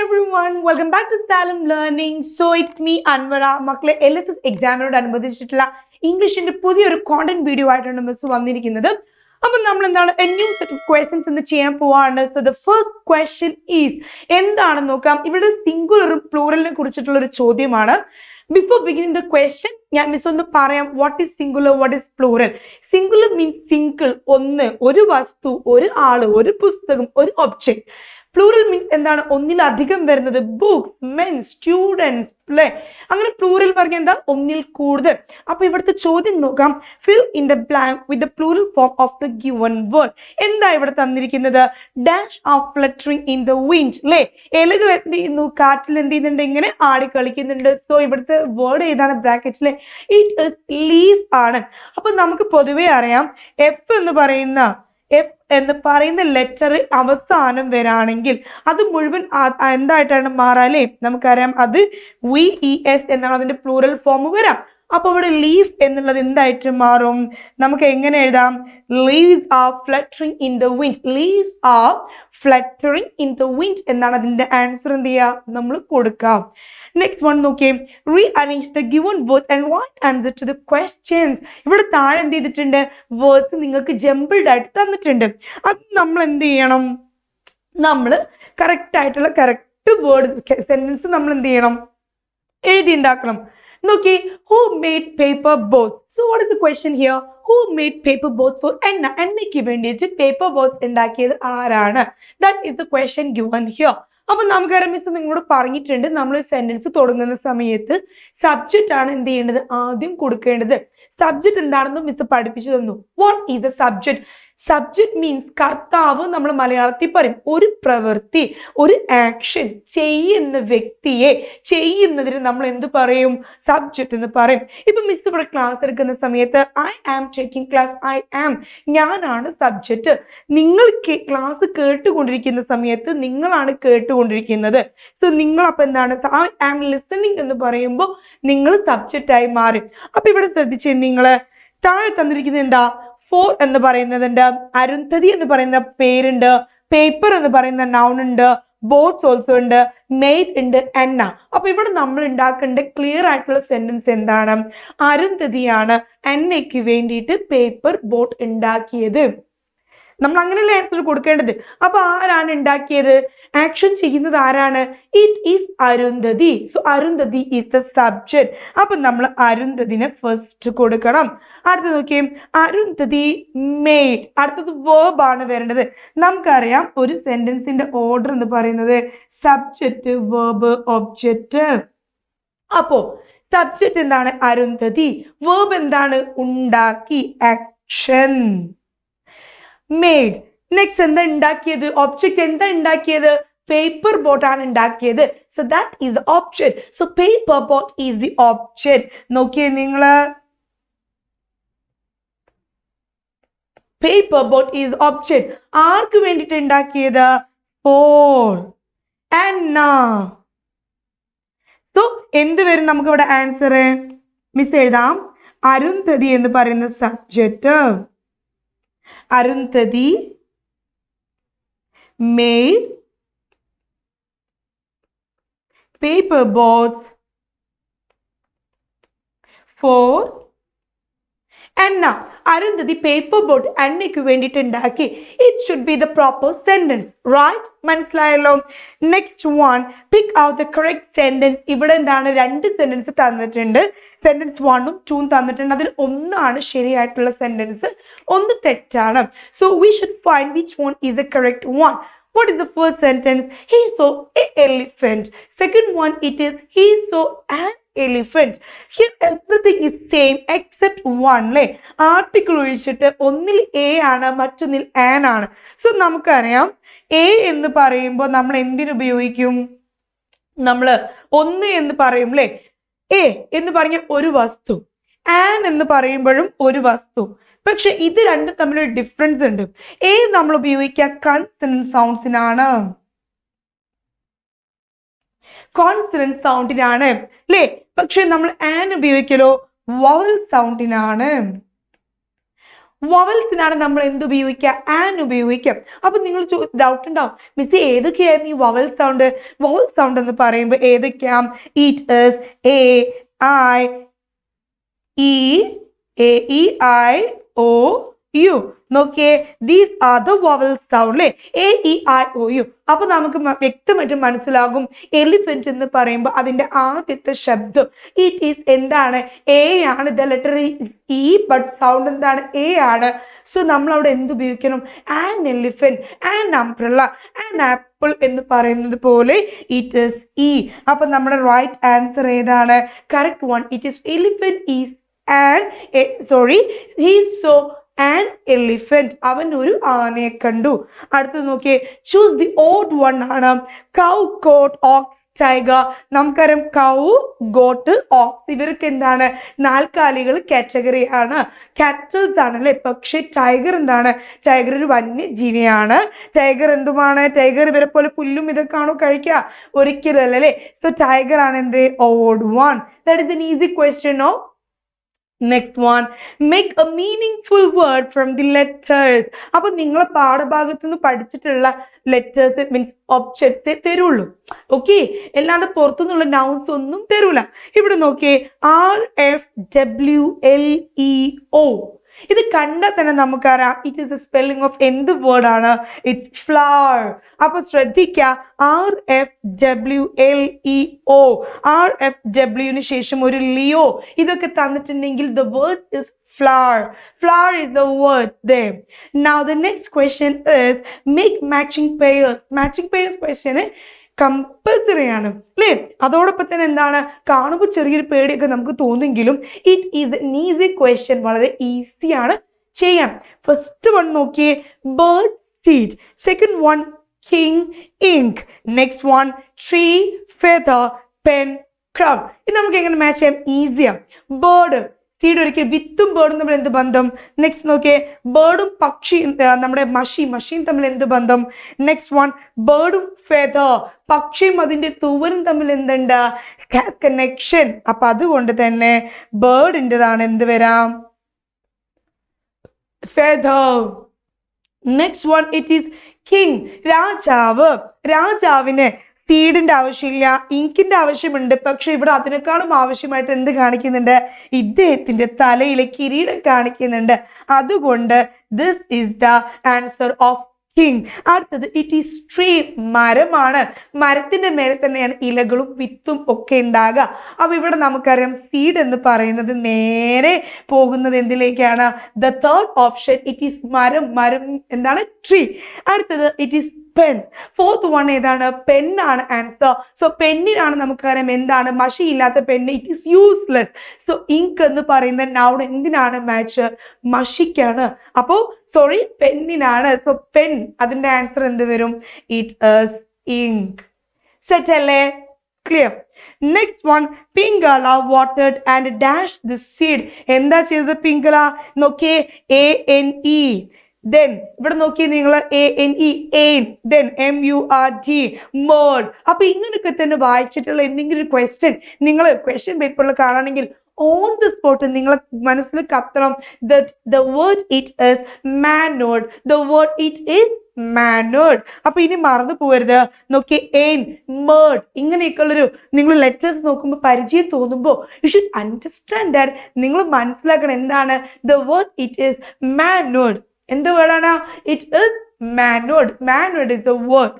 everyone, welcome back to Xylem Learning. So it's me Anwara. മക്കളെ LSS എക്സാമിനോട് അനുബന്ധിച്ചിട്ടുള്ള ഇംഗ്ലീഷിന്റെ പുതിയൊരു content video ആയിട്ടാണ് miss വന്നിരിക്കുന്നത്. അപ്പോൾ നമ്മൾ എന്താണ് a new set of questions എന്ന് ചെയ്യാൻ പോവാണ്. So the first question is എന്താണെന്ന് നോക്കാം. ഇവിടെ സിംഗുലറും പ്ലൂറലിനെ കുറിച്ചിട്ടുള്ള ഒരു ചോദ്യമാണ്. Before beginning the question, ഞാൻ മിസ് ഒന്ന് പറയാം what is singular, what is plural. Singular means single, ഒന്ന്, ഒരു വസ്തു, ഒരു ആള്, ഒരു പുസ്തകം, ഒരു ഒബ്ജക്റ്റ്. Plural means എന്താണ് ഒന്നിലധികം വരുന്നത് ബുക്സ്, men, students, play. അങ്ങനെ പ്ലൂറൽ പറഞ്ഞാൽ എന്താ ഒന്നിൽ കൂടുതൽ. അപ്പൊ ഇവിടുത്തെ ചോദ്യം നോക്കാം. Fill in the blank with the plural form of the given word. എന്താ ഇവിടെ തന്നിരിക്കുന്നത്? Dash are fluttering in the wind. അല്ലേ? ഇലകൾ എന്ത് ചെയ്യുന്നു? കാറ്റിൽ എന്ത് ചെയ്യുന്നുണ്ട്? ഇങ്ങനെ ആടി കളിക്കുന്നുണ്ട്. സോ ഇവിടുത്തെ വേർഡ് ഏതാണ് ബ്രാക്കറ്റിലെ? ഇറ്റ് ഇസ് ലീഫ് ആണ്. അപ്പൊ നമുക്ക് പൊതുവെ അറിയാം എഫ് എന്ന് പറയുന്ന ലെറ്റർ അവസാനം വരാണെങ്കിൽ അത് മുഴുവൻ എന്തായിട്ടാണ് മാറാല്ലേ? നമുക്കറിയാം അത് VES എന്നാണ് അതിന്റെ പ്ലൂറൽ ഫോം വരാം. അപ്പൊ ഇവിടെ ലീഫ് എന്നുള്ളത് എന്തായിട്ട് മാറും? നമുക്ക് എങ്ങനെ എഴുതാം? Leaves are fluttering in the wind. Leaves are fluttering in the wind എന്നാണ് അതിന്റെ ആൻസർ. എന്ത് ചെയ്യുക? നമ്മൾ കൊടുക്കാം. നെക്സ്റ്റ് വൺ നോക്കിയേ. Rearrange the given words and write answer to the questions. ഇവിടെ താഴെ എന്ത് ചെയ്തിട്ടുണ്ട്? വേർഡ്സ് നിങ്ങൾക്ക് ജംബിൾഡ് ആയിട്ട് തന്നിട്ടുണ്ട്. അത് നമ്മൾ എന്ത് ചെയ്യണം? നമ്മൾ കറക്റ്റ് വേർഡ് സെന്റൻസ് നമ്മൾ എന്ത് ചെയ്യണം? എഴുതി ഉണ്ടാക്കണം. നോക്കി, who made paper boats? So what is the question here? Who made paper boats for Anna? Annയ്ക്ക് വേണ്ടിയിട്ട് പേപ്പർ ബോട്ട്സ് ഉണ്ടാക്കിയത് ആരാണ്? That is the question given here. അപ്പൊ നമുക്കറിയാം മിസ് നിങ്ങളോട് പറഞ്ഞിട്ടുണ്ട് നമ്മൾ സെന്റൻസ് തുടങ്ങുന്ന സമയത്ത് സബ്ജക്റ്റ് ആണ് എന്ത് ചെയ്യേണ്ടത്? ആദ്യം കൊടുക്കേണ്ടത്. സബ്ജക്റ്റ് എന്താണെന്ന് മിസ് പഠിപ്പിച്ചു തന്നു. What is the subject? Subject means കർത്താവ്. നമ്മൾ മലയാളത്തിൽ പറയും ഒരു പ്രവൃത്തി, ഒരു ആക്ഷൻ ചെയ്യുന്ന വ്യക്തിയെ ചെയ്യുന്നതിന് നമ്മൾ എന്ത് പറയും? സബ്ജക്റ്റ് എന്ന് പറയും. ഇപ്പൊ മിസ് ഇവിടെ ക്ലാസ് എടുക്കുന്ന സമയത്ത് I am taking class, I am, ഞാനാണ് സബ്ജക്റ്റ്. നിങ്ങൾ ക്ലാസ് കേട്ടുകൊണ്ടിരിക്കുന്ന സമയത്ത് നിങ്ങളാണ് കേട്ടുകൊണ്ടിരിക്കുന്നത്. സോ നിങ്ങൾ അപ്പൊ എന്താണ്? ഐ ആം ലിസണിങ് എന്ന് പറയുമ്പോൾ നിങ്ങൾ സബ്ജക്റ്റ് ആയി മാറും. അപ്പൊ ഇവിടെ ശ്രദ്ധിച്ചേ, നിങ്ങള് താഴെ തന്നിരിക്കുന്നത് എന്താ? ഫോർ എന്ന് പറയുന്നതുണ്ട്, അരുന്ധതി എന്ന് പറയുന്ന പേരുണ്ട്, പേപ്പർ എന്ന് പറയുന്ന നൗൺ ഉണ്ട്, ബോട്ട്സ് ഓൾസോ ഉണ്ട്, മെയ്ഡ് ഉണ്ട്, എന്ന. അപ്പൊ ഇവിടെ നമ്മൾ ഉണ്ടാക്കേണ്ട ക്ലിയർ ആയിട്ടുള്ള സെന്റൻസ് എന്താണ്? അരുന്ധതിയാണ് എന്നയ്ക്ക് വേണ്ടിയിട്ട് പേപ്പർ ബോട്ട് ഉണ്ടാക്കിയത്. നമ്മൾ അങ്ങനെയല്ല ആൻസർ കൊടുക്കേണ്ടത്. അപ്പൊ ആരാണ് ഉണ്ടാക്കിയത്? ആക്ഷൻ ചെയ്യുന്നത് ആരാണ്? It is Arundhati. So Arundhati is the subject. അപ്പൊ നമ്മൾ അരുന്ധതിനെ ഫസ്റ്റ് കൊടുക്കണം. അടുത്ത നോക്കിയേ, അരുന്ധതി മെയ്ഡ്. അടുത്തത് വേർബ് ആണ് വരേണ്ടത്. നമുക്കറിയാം ഒരു സെന്റൻസിന്റെ ഓർഡർ എന്ന് പറയുന്നത് സബ്ജക്റ്റ്, വേർബ്, ഒബ്ജക്റ്റ്. അപ്പോ സബ്ജക്റ്റ് എന്താണ്? അരുന്ധതി. വേർബ് എന്താണ്? ഉണ്ടാക്കി, ആക്ഷൻ. മെയ്ഡ്. നെക്സ്റ്റ് എന്താ ഉണ്ടാക്കിയത്? ഒബ്ജക്റ്റ് എന്താ ഉണ്ടാക്കിയത്? പേപ്പർ ബോട്ട് ആണ് ഉണ്ടാക്കിയത്. So that is the object. So paper boat is the object. നോക്കിയേ നിങ്ങള്, പേപ്പർ ബോട്ട് ഈസ് ഒബ്ജക്റ്റ്. ആർക്ക് വേണ്ടിട്ട് ഉണ്ടാക്കിയത്? ഫോർ ആന്ന. സോ എന്ത് വരും നമുക്ക് ഇവിടെ ആൻസർ? മിസ് എഴുതാം, അരുന്ധതി എന്ന് പറയുന്ന subject, Arundhati made paper boats for Anna. Arundhati paper boat അന്നയ്ക്ക് വേണ്ടിയിട്ട് ഉണ്ടാക്കി. It should be the proper sentence, right? മനസ്സിലായല്ലോ. Next one, pick out the correct sentence. ഇവിടെ എന്താണ്? രണ്ട് സെന്റൻസ് തന്നിട്ടുണ്ട്. സെന്റൻസ് 1ഉം 2ഉം തന്നിട്ടുണ്ട്. അതിൽ ഒന്നാണ് ശരിയായിട്ടുള്ള സെന്റൻസ്, ഒന്ന് തെറ്റാണ്. So we should find which one is the correct one. What is the first sentence? He saw an elephant. Second one, it is he saw an elephant. Here everything is same except one. അല്ലേ? Article ഒഴിച്ചിട്ട് ഒന്നിൽ A ആണ്, മറ്റൊന്നിൽ an ആണ്. So നമുക്കറിയാം A എന്ന് പറയുമ്പോൾ നമ്മൾ എന്തിനുപയോഗിക്കും? നമ്മൾ ഒന്ന് എന്ന് പറയും അല്ലേ? എ എന്ന് പറഞ്ഞ ഒരു വസ്തു, ആൻ എന്ന് പറയുമ്പോഴും ഒരു വസ്തു. പക്ഷെ ഇത് രണ്ടും തമ്മിലൊരു ഡിഫറൻസ് ഉണ്ട്. എ നമ്മൾ ഉപയോഗിക്കുക കൺസണന്റ് സൗണ്ട്സിനാണ്, കോൺസണന്റ് സൗണ്ടിനാണ് അല്ലേ? പക്ഷെ നമ്മൾ ആൻ ഉപയോഗിക്കലോ വവൽ സൗണ്ടിനാണ്. വവൽസിനാണ് നമ്മൾ എന്ത് ഉപയോഗിക്കുക? ആൻ ഉപയോഗിക്കാം. അപ്പൊ നിങ്ങൾ ഡൗട്ട് ഉണ്ടാവും, മിസ് ഏതൊക്കെയായിരുന്നു ഈ വവൽ സൗണ്ട്? വവൽ സൗണ്ട് എന്ന് പറയുമ്പോൾ ഏതൊക്കെയാ? It is A, I, E, A, E, I, O, U. നോക്കിയേ, these are the vowel sound അല്ലേ? A, E, I, O, U. അപ്പൊ നമുക്ക് വ്യക്തമായിട്ട് മനസ്സിലാകും എലിഫന്റ് എന്ന് പറയുമ്പോൾ അതിന്റെ ആദ്യത്തെ ശബ്ദം ഇറ്റ് ഈസ് എന്താണ്? എ ആണ്. The letter E, but sound എന്താണ്? എ ആണ്. സോ നമ്മൾ അവിടെ എന്ത് ഉപയോഗിക്കണം? An elephant, an umbrella, an apple എന്ന് പറയുന്നത് പോലെ ഇറ്റ് ഈസ് ഇ. അപ്പൊ നമ്മുടെ റൈറ്റ് ആൻസർ ഏതാണ്? Correct one. It is elephant is an, sorry, he so an elephant. അവൻ ഒരു ആനയെ കണ്ടു. അടുത്തത് നോക്കിയേ, ചൂസ് ദി ഓഡ് വൺ ആണ്. കൗ, ഗോട്ട്, ഓക്സ്, ടൈഗർ. നമുക്കറിയാം കൗ, ഗോട്ട്, ഓക്സ് ഇവർക്ക് എന്താണ്? നാൽക്കാലികൾ കാറ്റഗറി ആണ്, കാറ്റൽസ് ആണ് അല്ലെ. പക്ഷെ ടൈഗർ എന്താണ്? ടൈഗർ ഒരു വന്യജീവിയാണ്. ടൈഗർ എന്തുമാണ്? ടൈഗർ ഇവരെ പോലെ പുല്ലും ഇതൊക്കെയാണോ കഴിക്കുക? ഒരിക്കലല്ല അല്ലെ. സോ ടൈഗർ ആണ് എന്ത്? Odd one. That is an easy question, no? Next one, make a meaningful word from the letters. അപ്പൊ നിങ്ങൾ പാഠഭാഗത്ത് നിന്ന് പഠിച്ചിട്ടുള്ള ലെറ്റേഴ്സ് മീൻസ് ഒബ്ജക്ട്സ് തരുള്ളൂ. ഓക്കെ, അല്ലാതെ പുറത്തുനിന്നുള്ള നൗൺസ് ഒന്നും തരൂല. ഇവിടെ നോക്കിയേ, RFWLEO. ഇത് കണ്ടാൽ തന്നെ നമുക്കറിയാം it is A spelling of എന്ത് വേർഡ് ആണ്? It's flower. അപ്പൊ ശ്രദ്ധിക്കുക, RFWLEO. RFWന് ശേഷം ഒരു ലിയോ ഇതൊക്കെ തന്നിട്ടുണ്ടെങ്കിൽ the word is flower. Flower is the word there. Now the next question is make matching pairs. Matching pairs question compulsory ആണ് അല്ലേ? അതോടൊപ്പം തന്നെ എന്താണ്? കാണുമ്പോൾ ചെറിയൊരു പേടിയൊക്കെ നമുക്ക് തോന്നുമെങ്കിലും it is an easy question. വളരെ ഈസിയാണ് ചെയ്യാൻ. ഫസ്റ്റ് വൺ നോക്കിയേ, bird, seed. Second one, king, ink. Next one, tree, feather, pen, crowd. ഇത് നമുക്ക് എങ്ങനെ മാച്ച് ചെയ്യാം? ഈസിയാണ്. ബേർഡ്, സീഡ് ഒരിക്കൽ വിത്തും ബേർഡും തമ്മിൽ എന്ത് ബന്ധം? നെക്സ്റ്റ് നോക്കിയേ, ബേർഡും പക്ഷിയും നമ്മുടെ മഷിയും തമ്മിൽ എന്ത് ബന്ധം? നെക്സ്റ്റ് വൺ, ബേർഡും ഫെദർ, പക്ഷിയും അതിന്റെ തൂവലും തമ്മിൽ എന്തുണ്ട്? കണക്ഷൻ. അപ്പൊ അതുകൊണ്ട് തന്നെ ബേർഡിൻ്റെതാണ് എന്ത് വരാം? Feather. Next one, it is king, രാജാവ്. രാജാവിന് സീഡിന്റെ ആവശ്യമില്ല, ഇങ്കിന്റെ ആവശ്യമുണ്ട്. പക്ഷെ ഇവിടെ അതിനേക്കാളും ആവശ്യമായിട്ട് എന്ത് കാണിക്കുന്നുണ്ട്? ഇദ്ദേഹത്തിന്റെ തലയിലെ കിരീടം കാണിക്കുന്നുണ്ട്. അതുകൊണ്ട് this is the answer of king. അടുത്തത്, ഇറ്റ് ഈസ് ട്രീ, മരമാണ്. മരത്തിന്റെ മേലെ തന്നെയാണ് ഇലകളും വിത്തും ഒക്കെ ഉണ്ടാകുക. അപ്പൊ ഇവിടെ നമുക്കറിയാം സീഡ് എന്ന് പറയുന്നത് നേരെ പോകുന്നത് എന്തിലേക്കാണ്? The third option, it is മരം. മരം എന്താണ്? ട്രീ. അടുത്തത്, it is pen. Fourth one ഏതാണ്? പെന്നാണ് ആൻസർ. സോ പെന്നിനാണ് നമുക്കറിയാം എന്താണ്? മഷിയില്ലാത്ത പെണ്ണ് it is useless. So ink എന്ന് പറയുന്ന നൗൺ എന്തിനാണ് മാച്ച്? മഷിക്കാണ്. അപ്പോ സോറി, പെന്നിനാണ്. സോ പെൻ, അതിന്റെ ആൻസർ എന്ത് വരും? It is ink. സെറ്റ് അല്ലേ? Clear. Next one, Pingala watered and dash the seed. എന്താ ചെയ്തത് പിംഗള? നോക്കിയേ, ANE. Then ഇവിടെ നോക്കിയേ നിങ്ങൾ, ANE, ain. Then MURD, murd. അപ്പൊ ഇങ്ങനെയൊക്കെ തന്നെ വായിച്ചിട്ടുള്ള എന്തെങ്കിലും ഒരു ക്വസ്റ്റ്യൻ നിങ്ങൾ ക്വസ്റ്റ്യൻ പേപ്പറിൽ കാണുകയാണെങ്കിൽ ഓൺ ദി സ്പോട്ട് നിങ്ങൾ മനസ്സിൽ കത്തണം. The word it is mannered. The word it is mannered. അപ്പൊ ഇനി മറന്നു പോകരുത്. നോക്കി, ain, murd ഇങ്ങനെയൊക്കെയുള്ളൊരു നിങ്ങൾ ലെറ്റേഴ്സ് നോക്കുമ്പോൾ പരിചയം തോന്നുമ്പോൾ യു ഷുഡ് അണ്ടർസ്റ്റാൻഡ് ദാറ്റ്. നിങ്ങൾ മനസ്സിലാക്കണം എന്താണ്? The word it is mannered. എന്ത് വേർഡാണ്? It is mannered. Mannered is the word.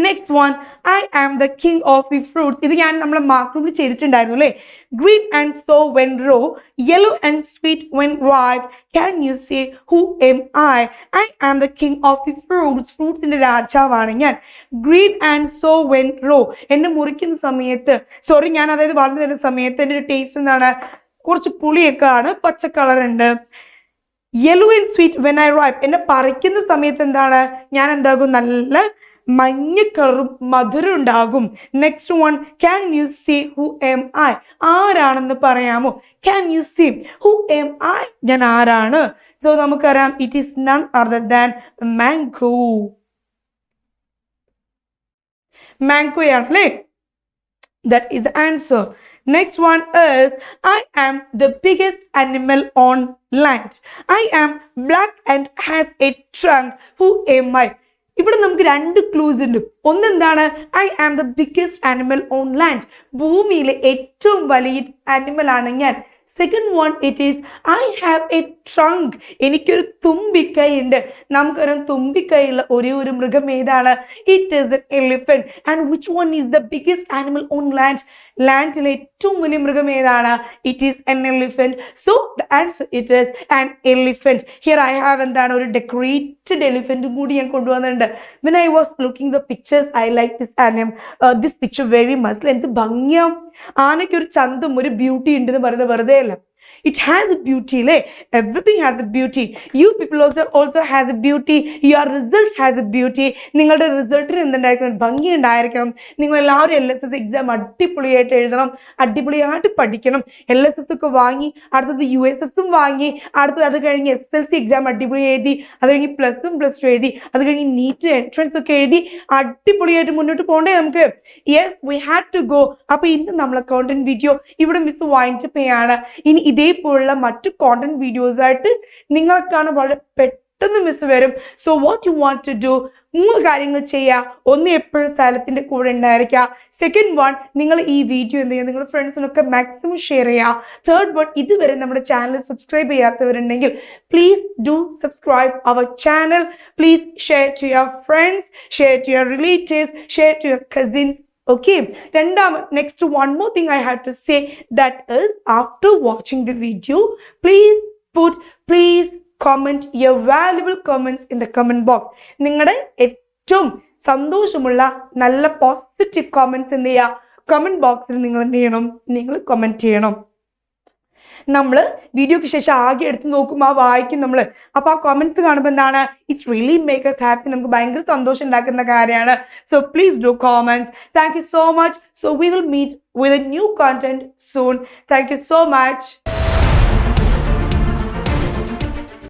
Next one, I am the king of the fruits. ഇത് ഞാൻ നമ്മളെ മാർക്ക് റൂമിൽ ചെയ്തിട്ടുണ്ടായിരുന്നു അല്ലേ? Green and so when raw, yellow and sweet when ripe. Can you say who am I? I am the king of the fruits. ഫ്രൂട്ട്സിന്റെ രാജാവാണ് ഞാൻ. Green and so when raw. എന്നെ മുറിക്കുന്ന സമയത്ത്, സോറി ഞാൻ അതായത് വളർന്നു വരുന്ന സമയത്ത് എൻ്റെ ഒരു ടേസ്റ്റ് എന്താണ്? കുറച്ച് പുളിയൊക്കെ ആണ്, പച്ച കളർ ഉണ്ട്. Yellow and sweet when I ripe. എന്നെ പറിക്കുന്ന സമയത്ത് എന്താണ്? ഞാൻ എന്താകും? നല്ല മഞ്ഞ കളറും മധുരം ഉണ്ടാകും. Next one, can you see who am I. ആരാണെന്ന് പറയാമോ? Can you see who am I. ഞാൻ ആരാണ്? സോ നമുക്കറിയാം it is none other than mango. മാംഗോയാണ് അല്ലേ? That is the answer. Next one is I am the biggest animal on land. I am black and has a trunk. Who am I? ഇവിടെ നമുക്ക് രണ്ട് clues ഉണ്ട്. ഒന്നെന്താണ്? I am the biggest animal on land. ഭൂമിയിലെ ഏറ്റവും വലിയ animal ആണ് ഞാൻ. Second one it is I have a trunk. എനിക്കൊരു തുമ്പിക്കൈ ഉണ്ട്. നമുക്കറിയാം തുമ്പിക്കൈയുള്ള ഒരേ ഒരു മൃഗം ഏതാണ്? It is an elephant. And which one is the biggest animal on land? ലാൻഡിലെ ഏറ്റവും വലിയ മൃഗം ഏതാണ്? It is an elephant. So the answer it is an elephant. Here I have എന്താണ്? ഒരു ഡെക്കറേറ്റഡ് എലിഫന്റും കൂടി ഞാൻ കൊണ്ടുവന്നിട്ടുണ്ട്. When I was looking the pictures I like this picture very much. എന്ത് ഭംഗിയാ! ആനയ്ക്ക് ഒരു ചന്തം ഒരു ബ്യൂട്ടി ഉണ്ടെന്ന് പറയുന്നത് വെറുതെ അല്ല. It has a beauty, le. Everything has a beauty. You people also has a beauty. Your result has a beauty. നിങ്ങളുടെ റിസൾട്ടിന് എന്തുണ്ടായിരിക്കണം? ഭംഗി ഉണ്ടായിരിക്കണം. നിങ്ങൾ എല്ലാവരും LSS എക്സാം അടിപൊളിയായിട്ട് എഴുതണം, അടിപൊളിയായിട്ട് പഠിക്കണം. LSS ഒക്കെ വാങ്ങി, അടുത്തത് USSും വാങ്ങി, അടുത്തത് അത് കഴിഞ്ഞ് SSLC എക്സാം അടിപൊളി എഴുതി, അത് കഴിഞ്ഞ് +1 +2 എഴുതി, അത് കഴിഞ്ഞ് നീറ്റ് എൻട്രൻസ് ഒക്കെ എഴുതി അടിപൊളിയായിട്ട് മുന്നോട്ട് പോകണ്ടേ നമുക്ക്? Yes, we had to go. അപ്പൊ ഇന്ന് നമ്മളെ കോണ്ടന്റ് വീഡിയോ ഇവിടെ മിസ് വൈൻഡപ്പ് ചെയ്യാണ്. ഇനി ഇതേപോലുള്ള മറ്റു കോണ്ടന്റ് വീഡിയോസ് ആയിട്ട് നിങ്ങൾക്കാണ് വളരെ പെട്ടെന്ന് മിസ് വരും. So what you want to do? 3 കാര്യങ്ങൾ ചെയ്യുക. ഒന്ന്, എപ്പോഴും സ്ഥലത്തിന്റെ കൂടെ ഉണ്ടായിരിക്കുക. സെക്കൻഡ് വൺ, നിങ്ങൾ ഈ വീഡിയോ എന്ത് ചെയ്യുക? നിങ്ങളുടെ ഫ്രണ്ട്സിനൊക്കെ മാക്സിമം ഷെയർ ചെയ്യുക. തേർഡ് വൺ, ഇതുവരെ നമ്മുടെ ചാനൽ സബ്സ്ക്രൈബ് ചെയ്യാത്തവരുണ്ടെങ്കിൽ please do subscribe our channel. Please share to your friends, share to your relatives, share to your cousins. Okay, next one more thing I have to say, that is after watching the video, please comment your valuable comments in the comment box. നിങ്ങളുടെ ഏറ്റവും സന്തോഷമുള്ള നല്ല positive comments എന്ത് ചെയ്യുക? Comment ബോക്സിൽ നിങ്ങൾ എന്ത് ചെയ്യണം? നിങ്ങൾ കമന്റ് ചെയ്യണം. നമ്മൾ വീഡിയോക്ക് ശേഷം ആകെ എടുത്ത് നോക്കും, വായിക്കും നമ്മൾ. അപ്പൊ ആ കമന്റ്സ് കാണുമ്പോൾ എന്താണ്? It's really make us happy. നമുക്ക് ഭയങ്കര സന്തോഷം ഉണ്ടാക്കുന്ന കാര്യമാണ്. So please do comments. Thank you so much. So we will meet with a new content soon. Thank you so much.